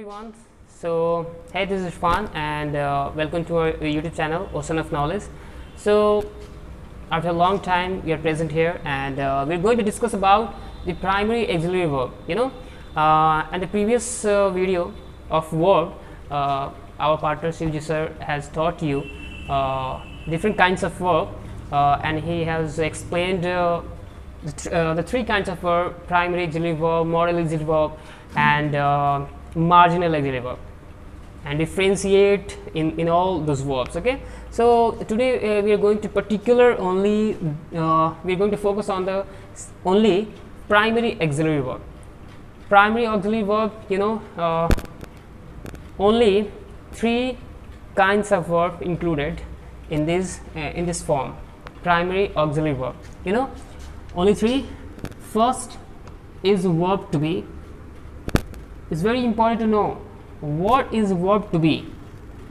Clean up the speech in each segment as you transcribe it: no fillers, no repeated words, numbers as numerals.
everyone. So, hey, this is Irfan, and welcome to our YouTube channel, Ocean of Knowledge. So, after a long time, we are present here, and we're going to discuss about the primary auxiliary verb. And the previous video of verb, our partner Shivji sir has taught you different kinds of verb, and he has explained the three kinds of verb: primary auxiliary verb, modal auxiliary verb, and marginal auxiliary verb, and differentiate in all those verbs. Okay, so today we are going to we are going to focus on the only primary auxiliary verb. Primary auxiliary verb, only three kinds of verb included in this form. Primary auxiliary verb, only three. First is verb to be. It's very important to know what is verb to be.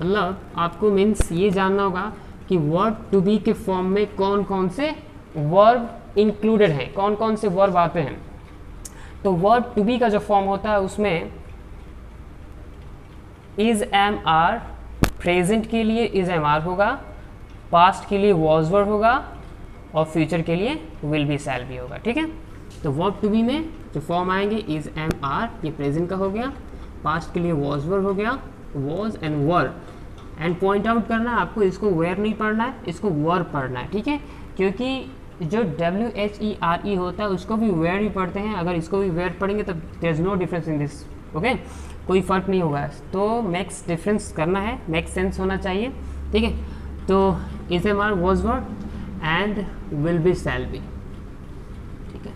मतलब आपको means ये जानना होगा कि verb to B के form में कौन कौन से वर्ब इंक्लूडेड हैं, कौन कौन से वर्ब आते हैं. तो वर्ब टू बी का जो फॉर्म होता है उसमें इज एम आर, प्रेजेंट के लिए इज एम आर होगा, पास्ट के लिए वॉज वर्ब होगा और फ्यूचर के लिए विल बी शैल बी होगा. ठीक है, तो वर्ब टू बी में जो फॉर्म आएंगे इज एम आर, ये प्रेजेंट का हो गया, पास्ट के लिए वॉज वर्ब हो गया, was and were. And point out करना है आपको, इसको वेयर नहीं पढ़ना है, इसको वर पढ़ना है. ठीक है, क्योंकि जो WHERE होता है उसको भी वेयर ही पढ़ते हैं. अगर इसको भी वेयर पढ़ेंगे तो there is no difference in this. Okay, कोई फ़र्क नहीं होगा. तो मैक्स डिफरेंस करना है, मैक्स सेंस होना चाहिए. ठीक है, तो is am are, was verb and will be shall be. ठीक है,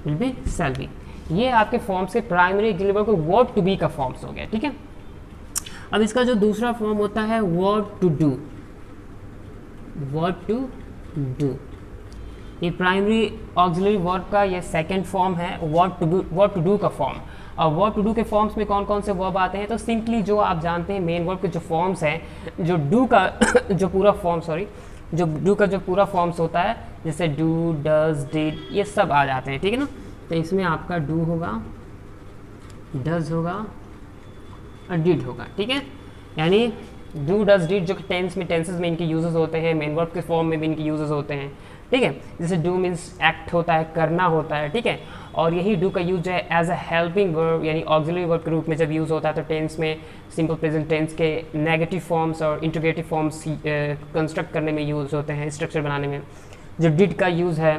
विल बी शैल बी, ये आपके फॉर्म्स के प्राइमरी ऑक्सिलरी वर्ब को वर्ब टू बी का फॉर्म्स हो गया. ठीक है, अब इसका जो दूसरा फॉर्म होता है verb to do. Verb to do, ये प्राइमरी ऑक्सिलरी वर्ब का ये सेकंड फॉर्म है, वर्ब टू डू का फॉर्म. और वर्ब टू डू के फॉर्म्स में कौन कौन से वर्ब आते हैं, तो सिंपली जो आप जानते हैं मेन वर्ब के जो फॉर्म्स हैं, जो डू का जो पूरा फॉर्म जो डू का जो पूरा फॉर्म्स होता है, जैसे डू, डज, डिड, ये सब आ जाते हैं. ठीक है ना, तो इसमें आपका डू होगा, डज होगा और डिड होगा. ठीक है, यानी डू, डज, डिड जो टेंसेस में इनके यूजेस होते हैं, मेन वर्ब के फॉर्म में भी इनके यूजेस होते हैं. ठीक है, जैसे डू मीन्स एक्ट होता है, करना होता है. ठीक है, और यही डू का यूज है एज अ हेल्पिंग वर्ब, यानी ऑक्सिलरी वर्ब के रूप में जब यूज़ होता है तो टेंस में सिंपल प्रेजेंट टेंस के नेगेटिव फॉर्म्स और इंटीग्रेटिव फॉर्म्स कंस्ट्रक्ट करने में यूज़ होते हैं, स्ट्रक्चर बनाने में. जो डिड का यूज़ है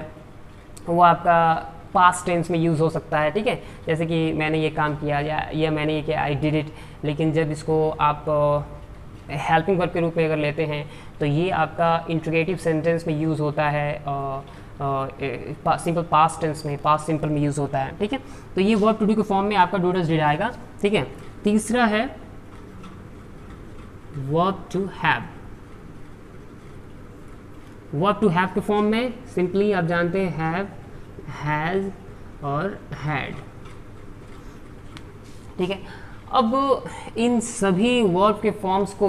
वो आपका पास्ट टेंस में यूज़ हो सकता है. ठीक है, जैसे कि मैंने ये काम किया या मैंने ये किया, आई डिड इट. लेकिन जब इसको आप हेल्पिंग वर्ब के रूप में अगर लेते हैं तो ये आपका इंटीग्रेटिव सेंटेंस में यूज़ होता है, सिंपल पास्ट टेंस में, पास्ट सिंपल में यूज़ होता है. ठीक है, तो ये वर्ब टू डू के फॉर्म में आपका डू, डज, डिड आएगा. ठीक है, तीसरा है verb to have. Verb to have के फॉर्म में सिंपली आप जानते हैं हैव, हैज और हैड. ठीक है, अब इन सभी वर्ब के फॉर्म्स को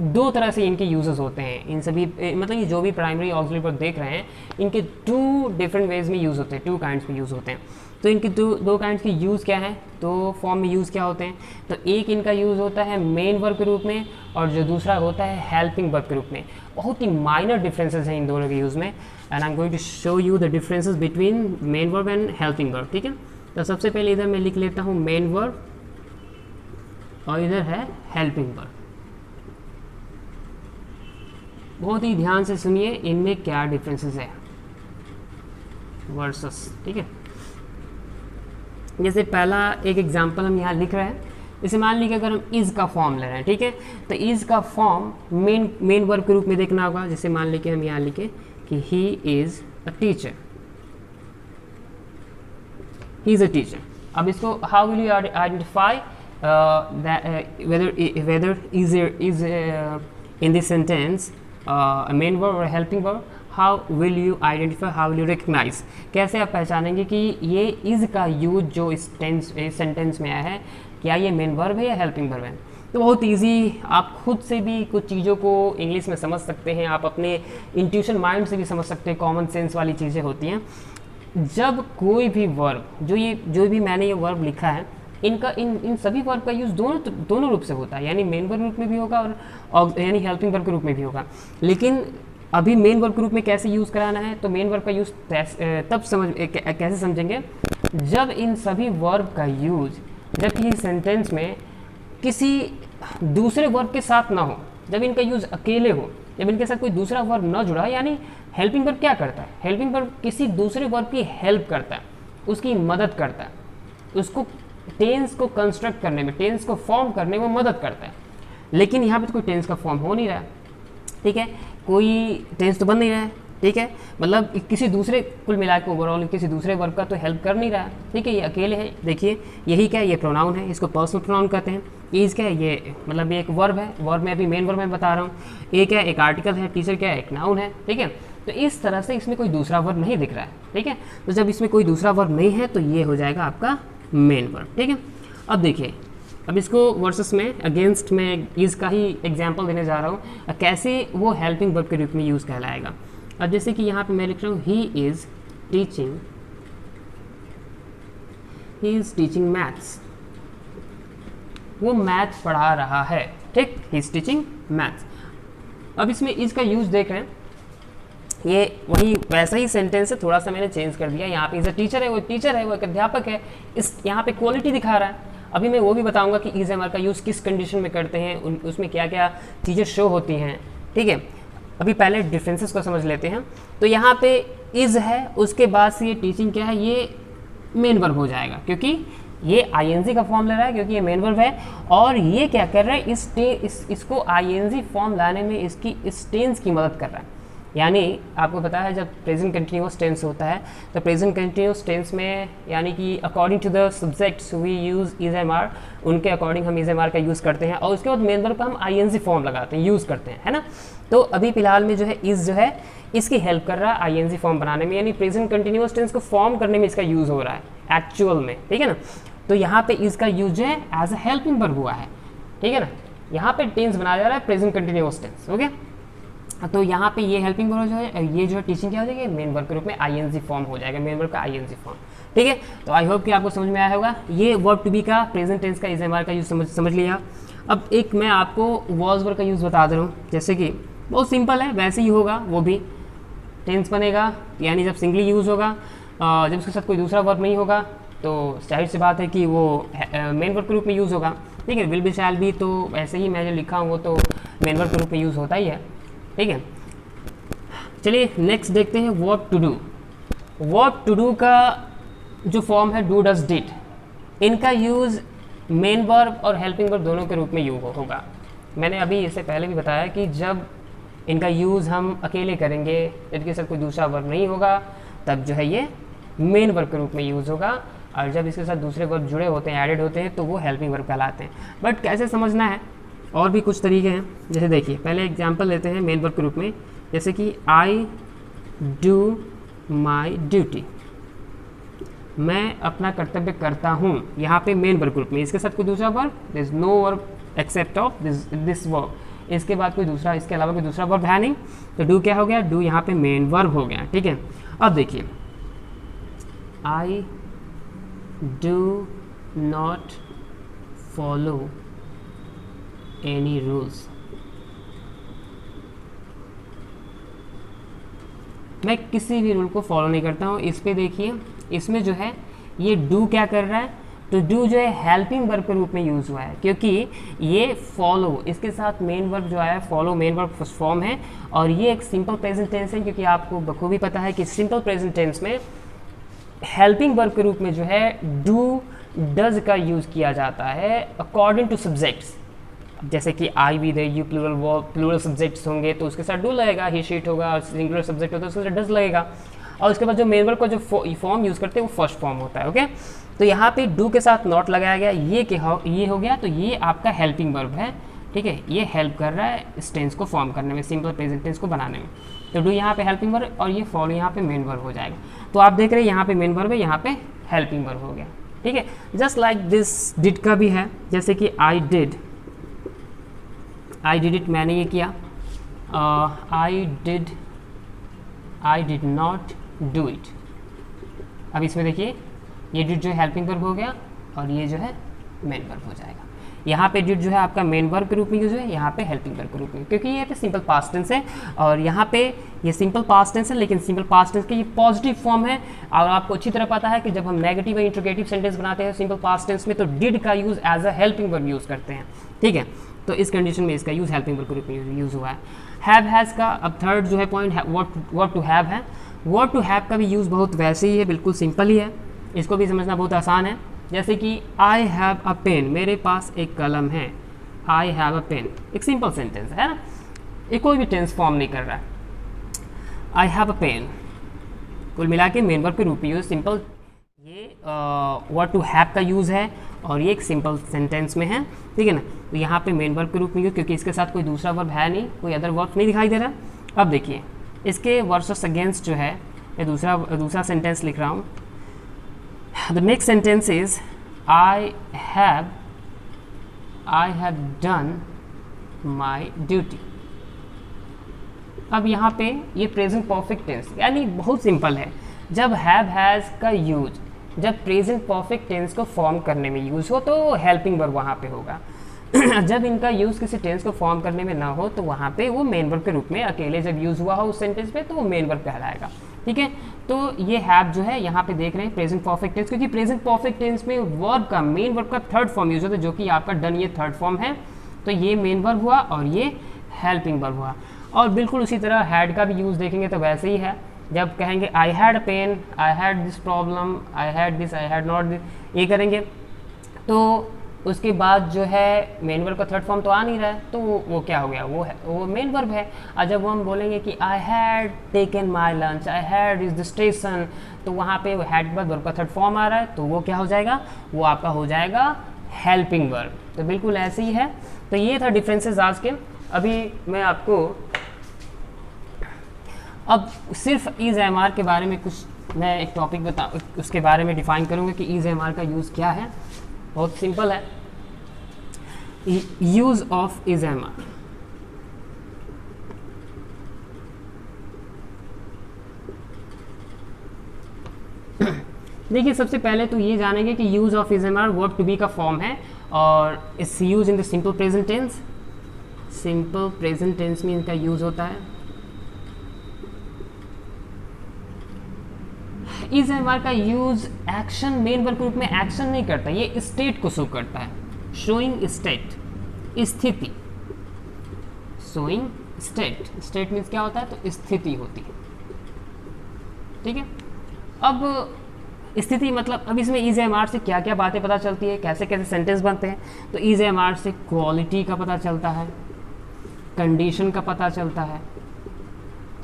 दो तरह से इनके यूजेस होते हैं. इन सभी मतलब ये जो भी प्राइमरी ऑक्सिलरी वर्ब देख रहे हैं इनके टू डिफरेंट वेज में यूज़ होते हैं, टू काइंड्स में यूज़ होते हैं. तो इनके दो काइंड्स के यूज़ क्या हैं, तो फॉर्म में यूज़ क्या होते हैं, तो एक इनका यूज़ होता है मेन वर्ब के रूप में और जो दूसरा होता है हेल्पिंग वर्ब के रूप में. बहुत ही माइनर डिफरेंसेस हैं इन दोनों के यूज़ में, and I am going to show you the differences between main verb and helping verb. ठीक है, तो सबसे पहले इधर मैं लिख लेता हूँ मेन वर्ब और इधर है हेल्पिंग वर्ब. बहुत ही ध्यान से सुनिए इनमें क्या डिफरेंसेस है वर्सेस. ठीक है, जैसे पहला एक एग्जांपल हम यहाँ लिख रहे हैं. जैसे मान लीजिए अगर हम इज़ का फॉर्म ले रहे हैं. ठीक है, तो इज़ का फॉर्म मेन वर्ब के रूप में देखना होगा. जैसे मान लीजिए हम यहाँ लिखे कि he is a teacher, he is a teacher. अब इसको how will you identify whether is in this sentence a main verb or a helping verb? How will you identify, how will you recognize? कैसे आप पहचानेंगे कि ये is का use जो इस सेंटेंस में आया है, क्या ये मेन वर्ब है या हेल्पिंग वर्ब है? तो बहुत इजी, आप खुद से भी कुछ चीज़ों को इंग्लिश में समझ सकते हैं, आप अपने इंट्यूशन माइंड से भी समझ सकते हैं, कॉमन सेंस वाली चीज़ें होती हैं. जब कोई भी वर्ब, जो भी मैंने ये वर्ब लिखा है, इनका इन सभी वर्ब का यूज़ दोनों रूप से होता है, यानी मेन वर्ब रूप में भी होगा और यानी हेल्पिंग वर्ब के रूप में भी होगा। लेकिन अभी मेन वर्ब के रूप में कैसे यूज़ कराना है, तो मेन वर्ब का यूज़ तब कैसे समझेंगे, जब इन सभी वर्ब का यूज जब किसी सेंटेंस में किसी दूसरे वर्ब के साथ ना हो, जब इनका यूज़ अकेले हो, जब इनके साथ कोई दूसरा वर्ब ना जुड़ा, यानी हेल्पिंग वर्ब क्या करता है, हेल्पिंग वर्ब किसी दूसरे वर्ब की हेल्प करता है, उसकी मदद करता है, उसको टेंस को कंस्ट्रक्ट करने में, टेंस को फॉर्म करने में मदद करता है। लेकिन यहाँ पे तो कोई टेंस का फॉर्म हो नहीं रहा है, ठीक है, कोई टेंस तो बन नहीं रहा है, ठीक है, मतलब किसी दूसरे, कुल मिला के ओवरऑल किसी दूसरे वर्ब का तो हेल्प कर नहीं रहा है, ठीक है, ये अकेले है। देखिए यही क्या है, ये प्रोनाउन है, इसको पर्सनल प्रोनाउन कहते हैं। इज क्या है, ये मतलब ये एक वर्ब है, वर्ब में अभी मेन वर्ब में बता रहा हूँ। ए क्या है, एक आर्टिकल है, टीचर क्या है, एक नाउन है, ठीक है। तो इस तरह से इसमें कोई दूसरा वर्ब नहीं दिख रहा है, ठीक है। तो जब इसमें कोई दूसरा वर्ब नहीं है तो ये हो जाएगा आपका मेन वर्ब, ठीक है। अब देखिए, अब इसको वर्सेस में अगेंस्ट में इज का ही एग्जाम्पल देने जा रहा हूँ, कैसे वो हेल्पिंग वर्ब के रूप में यूज़ कहलाएगा। अब जैसे कि यहाँ पे मैं लिख रहा हूँ ही इज़ टीचिंग मैथ्स, वो मैथ पढ़ा रहा है, ठीक, ही इज़ टीचिंग मैथ्स। अब इसमें इज का यूज़ देख रहे हैं, ये वही वैसा ही सेंटेंस है, थोड़ा सा मैंने चेंज कर दिया। यहाँ पे इज अ टीचर है, वो टीचर है, वो एक अध्यापक है, इस यहाँ पे क्वालिटी दिखा रहा है। अभी मैं वो भी बताऊंगा कि इज एम आर का यूज़ किस कंडीशन में करते हैं, उसमें क्या क्या चीज़ें शो होती हैं, ठीक है। अभी पहले डिफरेंसेस को समझ लेते हैं। तो यहाँ पे इज़ है, उसके बाद से ये टीचिंग क्या है, ये मेन वर्ब हो जाएगा, क्योंकि ये आईएनजी का फॉर्म ले रहा है, क्योंकि ये मेन वर्ब है। और ये क्या कर रहा है, इसको आईएनजी फॉर्म लाने में इसकी इस टेंस की मदद कर रहा है। यानी आपको पता है, जब प्रेजेंट कंटिन्यूअस टेंस होता है तो प्रेजेंट कंटिन्यूअस टेंस में यानी कि according to the subjects we use is am are, उनके अकॉर्डिंग हम इज एम आर का यूज़ करते हैं, और उसके बाद मेन वर्ब का हम आईएनजी फॉर्म लगाते हैं, यूज़ करते हैं, है ना। तो अभी फिलहाल में जो है इज़ जो है इसकी हेल्प कर रहा है आईएनजी फॉर्म बनाने में, यानी प्रेजेंट कंटिन्यूअस टेंस को फॉर्म करने में इसका यूज़ हो रहा है एक्चुअल में, ठीक है ना। तो यहाँ पे इज़ का यूज जो है एज अ हेल्पिंग वर्ब हुआ है, ठीक है ना। यहाँ पे टेंस बनाया जा रहा है प्रेजेंट कंटिन्यूअस टेंस, ओके। तो यहाँ पे ये हेल्पिंग वर्ब जो है, ये जो है टीचिंग क्या हो जाएगी, मेन वर्ब के रूप में आईएनजी फॉर्म हो जाएगा, मेन वर्ब का आईएनजी फॉर्म, ठीक है। तो आई होप कि आपको समझ में आया होगा। ये वर्ब टू बी का प्रेजेंट टेंस का इज एम आर का यूज समझ लिया। अब एक मैं आपको वॉज वर्ब का यूज़ बता दे रहा हूँ, जैसे कि बहुत सिंपल है, वैसे ही होगा, वो भी टेंस बनेगा, यानी जब सिंगली यूज़ होगा, जब उसके साथ कोई दूसरा वर्ब नहीं होगा, तो जाहिर सी बात है कि वो मेन वर्ब के रूप में यूज़ होगा, ठीक है। विल बी शैल बी तो ऐसे ही मैं जो लिखा हूँ वो तो मेन वर्ब के रूप में यूज़ होता ही है, ठीक है। चलिए नेक्स्ट देखते हैं verb to do. Verb to do का जो फॉर्म है डू डज डिड, इनका यूज़ मेन वर्ब और हेल्पिंग वर्ब दोनों के रूप में यूज होगा। मैंने अभी इससे पहले भी बताया कि जब इनका यूज़ हम अकेले करेंगे, इनके साथ कोई दूसरा वर्ब नहीं होगा, तब जो है ये मेन वर्ब के रूप में यूज़ होगा, और जब इसके साथ दूसरे वर्ब जुड़े होते हैं, एडेड होते हैं, तो वो हेल्पिंग वर्ब कहलाते हैं। बट कैसे समझना है, और भी कुछ तरीके हैं। जैसे देखिए, पहले एग्जांपल लेते हैं मेन वर्ब के रूप में, जैसे कि आई डू माई ड्यूटी, मैं अपना कर्तव्य करता हूँ, यहाँ पे मेन वर्ब ग्रुप में, इसके साथ कोई दूसरा verb, this is no verb except of this verb, इसके बाद कोई दूसरा, इसके अलावा कोई दूसरा वर्ब है नहीं, तो डू क्या हो गया, डू यहाँ पे मेन वर्ब हो गया, ठीक है। अब देखिए, I do not follow any rules, मैं किसी भी रूल को फॉलो नहीं करता हूँ। इस पे देखिए, इसमें जो है ये डू क्या कर रहा है, तो डू जो है हेल्पिंग वर्ब के रूप में यूज़ हुआ है, क्योंकि ये फॉलो, इसके साथ मेन वर्ब जो आया follow main verb first form है, और ये एक सिंपल प्रेजेंट टेंस है, क्योंकि आपको बखूबी पता है कि सिंपल प्रेजेंट टेंस में हेल्पिंग वर्ब के रूप में जो है डू डज का यूज़ किया जाता है अकॉर्डिंग टू सब्जेक्ट्स। जैसे कि आई भी दे यू प्लूरल सब्जेक्ट्स होंगे तो उसके साथ डू लगेगा, ही शीट होगा, और सिंगुलर सब्जेक्ट होता है उसके साथ डज लगेगा, और उसके बाद जो मेन वर्ब का जो फॉर्म यूज़ करते हैं वो फर्स्ट फॉर्म होता है, ओके। तो यहाँ पे डू के साथ नॉट लगाया गया, ये हो गया, तो ये आपका हेल्पिंग वर्ब है, ठीक है। ये हेल्प कर रहा है इस टेंस को फॉर्म करने में, सिंपल प्रेजेंट टेंस को बनाने में। तो डू यहाँ पे हेल्पिंग वर्ब और ये फॉलो यहाँ पे मेन वर्ब हो जाएगा। तो आप देख रहे हैं यहाँ पे मेन वर्ब है, यहाँ पे हेल्पिंग वर्ब हो गया, ठीक है। जस्ट लाइक दिस डिड का भी है, जैसे कि आई डिड इट, मैंने ये किया, I did not do it, अब इसमें देखिए ये डिड जो है हेल्पिंग वर्ब हो गया और ये जो है मेन वर्ब हो जाएगा। यहाँ पे डिड जो है आपका मेन वर्ब के रूप में यूज है, यहाँ पे हेल्पिंग वर्ब के रूप में, क्योंकि ये पे सिंपल पास्ट टेंस है और यहाँ पे ये सिंपल पास्ट टेंस है, लेकिन सिंपल पास्ट टेंस की ये पॉजिटिव फॉर्म है। और आपको अच्छी तरह पता है कि जब हम नेगेटिव या इंट्रोगेटिव सेंटेंस बनाते हैं सिंपल पास्ट टेंस में, तो डिड का use as a helping verb use करते हैं, ठीक है। तो इस कंडीशन में इसका यूज हेल्पिंग वर्ब के रूप में यूज हुआ है। हैव हैज़ का अब थर्ड जो है पॉइंट वर्ब टू हैव है। वर्ब टू हैव का भी यूज बहुत वैसे ही है, बिल्कुल सिंपल ही है, इसको भी समझना बहुत आसान है। जैसे कि आई हैव अ पेन, मेरे पास एक कलम है, आई हैव अ पेन, एक सिंपल सेंटेंस है ना, ये कोई भी टेंस फॉर्म नहीं कर रहा है। आई हैव अ पेन कुल मिला के मेन वर्ब के रूप में यूज सिंपल, ये वर्ब टू हैव का यूज़ है और ये एक सिंपल सेंटेंस में है, ठीक है ना। तो यहाँ पे मेन वर्ब के रूप में यूज, क्योंकि इसके साथ कोई दूसरा वर्ब है नहीं, कोई अदर वर्ब नहीं दिखाई दे रहा। अब देखिए इसके वर्सेस अगेंस्ट जो है ये दूसरा सेंटेंस लिख रहा हूँ। The next sentence is I have done my duty। अब यहाँ पे ये प्रेजेंट परफेक्ट टेंस यानी बहुत सिंपल है। जब हैव हैज़ का यूज जब प्रेजेंट परफेक्ट टेंस को फॉर्म करने में यूज हो तो हेल्पिंग वर्ब वहाँ पे होगा। जब इनका यूज किसी टेंस को फॉर्म करने में ना हो तो वहाँ पे वो मेन वर्ब के रूप में अकेले जब यूज हुआ हो उस सेंटेंस में तो वो मेन वर्ब कहलाएगा, ठीक है। तो ये हैव जो है यहाँ पे देख रहे हैं प्रेजेंट परफेक्ट टेंस, क्योंकि प्रेजेंट परफेक्ट टेंस में वर्ब का मेन वर्ब का थर्ड फॉर्म यूज होता है, जो कि आपका डन ये थर्ड फॉर्म है। तो ये मेन वर्ब हुआ और ये हेल्पिंग वर्ब हुआ। और बिल्कुल उसी तरह हैड का भी यूज देखेंगे तो वैसे ही है। जब कहेंगे I had pain, I had this problem, I had this, I had not this, ये करेंगे तो उसके बाद जो है मेन वर्ब का थर्ड फॉर्म तो आ नहीं रहा है, तो वो क्या हो गया, वो मेन वर्ब है। और जब हम बोलेंगे कि I had taken my lunch, I had is the station, तो वहाँ पे वो हैड के बाद वर्ब का थर्ड फॉर्म आ रहा है, तो वो क्या हो जाएगा, वो आपका हो जाएगा हेल्पिंग वर्ब। तो बिल्कुल ऐसे ही है। तो ये था डिफरेंसेस आज के। अभी मैं आपको अब सिर्फ ईज एम आर के बारे में कुछ मैं एक टॉपिक उसके बारे में डिफाइन करूँगा कि ईज एम आर का यूज़ क्या है। बहुत सिंपल है, use of is am are. देखिए सबसे पहले तो ये जानेंगे कि use of is am are verb to be का फॉर्म है और it's use in the simple present tense. Simple present tense में इनका यूज होता है। इज एम आर का यूज एक्शन मेन वर्ब के रूप में एक्शन नहीं करता, ये स्टेट को शो करता है, शोइंग स्टेट, स्थिति, शोइंग स्टेट। स्टेट मीन्स क्या होता है, तो स्थिति होती है, ठीक है। अब स्थिति मतलब अब इसमें इज एम आर से क्या क्या बातें पता चलती है, कैसे कैसे सेंटेंस बनते हैं। तो इज एम आर से क्वालिटी का पता चलता है, कंडीशन का पता चलता है,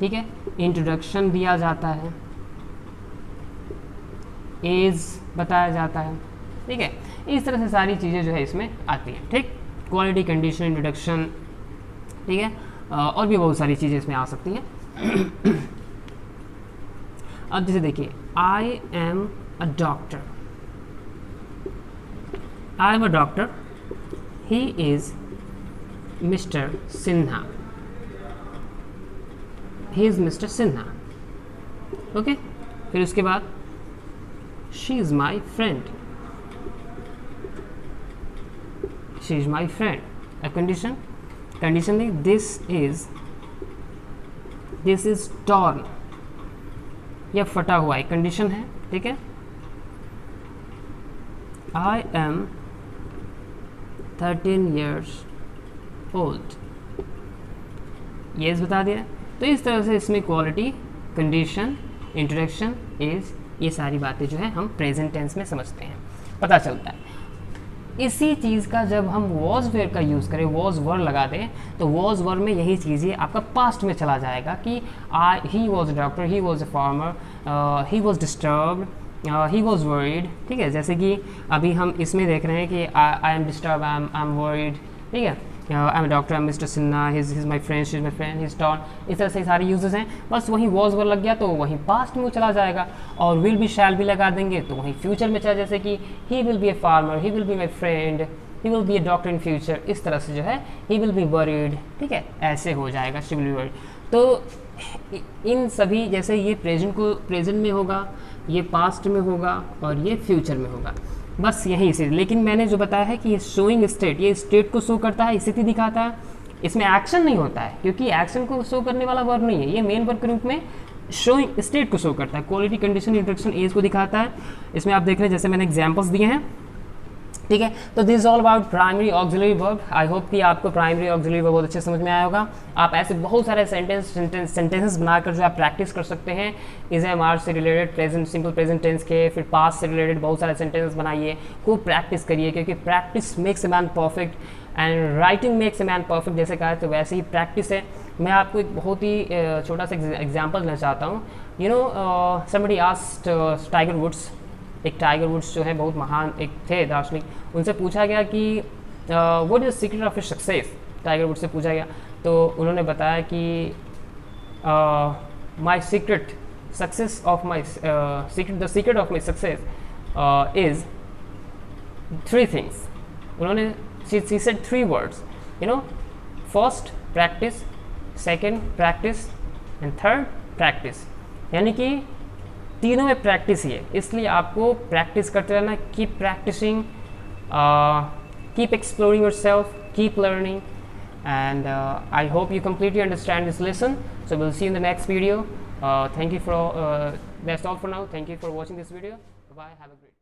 ठीक है, इंट्रोडक्शन दिया जाता है, एज बताया जाता है, ठीक है। इस तरह से सारी चीज़ें जो है इसमें आती हैं, ठीक। क्वालिटी, कंडीशन, इंट्रोडक्शन, ठीक है, और भी बहुत सारी चीज़ें इसमें आ सकती हैं। अब जैसे देखिए I am a doctor, I am a doctor, he is mister Sinha, he is mister Sinha, okay. फिर उसके बाद she is my friend, she is my friend। a condition में this is torn, यह फटा हुआ एक कंडीशन है, ठीक है। I am 13 years old, yes बता दिया। तो इस तरह से इसमें क्वालिटी, कंडीशन, इंट्रोडक्शन, एज, ये सारी बातें जो है हम प्रेजेंट टेंस में समझते हैं, पता चलता है। इसी चीज़ का जब हम वॉज वेयर का यूज़ करें, वॉज वर्ड लगा दें, तो वॉज वर्ड में यही चीज़ें आपका पास्ट में चला जाएगा कि he was a doctor, he was a farmer, he was disturbed, he was worried, ठीक है। जैसे कि अभी हम इसमें देख रहे हैं कि I am disturb, I am worried, ठीक है। I am doctor, I am mister Sinha, he's my friend, she is my friend, his town, इस तरह से सारे यूजेस हैं। बस वहीं वॉज वर्ड लग गया तो वहीं पास्ट में वो चला जाएगा, और विल भी, शैल भी लगा देंगे तो वहीं फ्यूचर में चला, जैसे कि he will be a farmer, he will be my friend, he will be A doctor in future. इस तरह से जो है ही विल बी वरीड, ठीक है, ऐसे हो जाएगा, शी विल बी वरीड। तो इन सभी जैसे ये प्रेजेंट में होगा, ये पास्ट में होगा और ये फ्यूचर में होगा, बस यही से। लेकिन मैंने जो बताया है कि ये शोइंग स्टेट, ये स्टेट को शो करता है, स्थिति दिखाता है, इसमें एक्शन नहीं होता है क्योंकि एक्शन को शो करने वाला वर्ब नहीं है, ये मेन वर्ब के रूप में शोइंग स्टेट को शो करता है, क्वालिटी कंडीशन इंट्रोडक्शन एज को दिखाता है। इसमें आप देख रहे हैं जैसे मैंने एग्जाम्पल्स दिए हैं, ठीक है। तो this is all about primary auxiliary verb. I hope कि आपको प्राइमरी ऑक्सिलरी वर्ब बहुत अच्छे समझ में आया होगा। आप ऐसे बहुत सारे सेंटेंसेस बनाकर जो आप प्रैक्टिस कर सकते हैं, इज एम आर से related, present simple present tense के, फिर पास्ट से रिलेटेड बहुत सारे सेंटेंसेस बनाइए, खूब प्रैक्टिस करिए, क्योंकि practice makes a man perfect and writing makes a man perfect जैसे कहा है, तो वैसे ही प्रैक्टिस है। मैं आपको एक बहुत ही छोटा सा एग्जाम्पल देना चाहता हूँ। You know somebody asked Tiger Woods, एक टाइगर वुड्स जो है बहुत महान एक थे दार्शनिक, उनसे पूछा गया कि what is the secret of your success, Tiger Woods से पूछा गया, तो उन्होंने बताया कि my secret success of my the secret of my success is 3 things। उन्होंने she said 3 words, you know, first practice, second practice and third practice। यानी कि तीनों में प्रैक्टिस ही है, इसलिए आपको प्रैक्टिस करते रहना, keep practising, keep exploring yourself, keep learning, and I hope you completely understand this lesson. So we'll see you in the next video. Thank you for that's all for now. Thank you for watching this video. Bye bye, have a great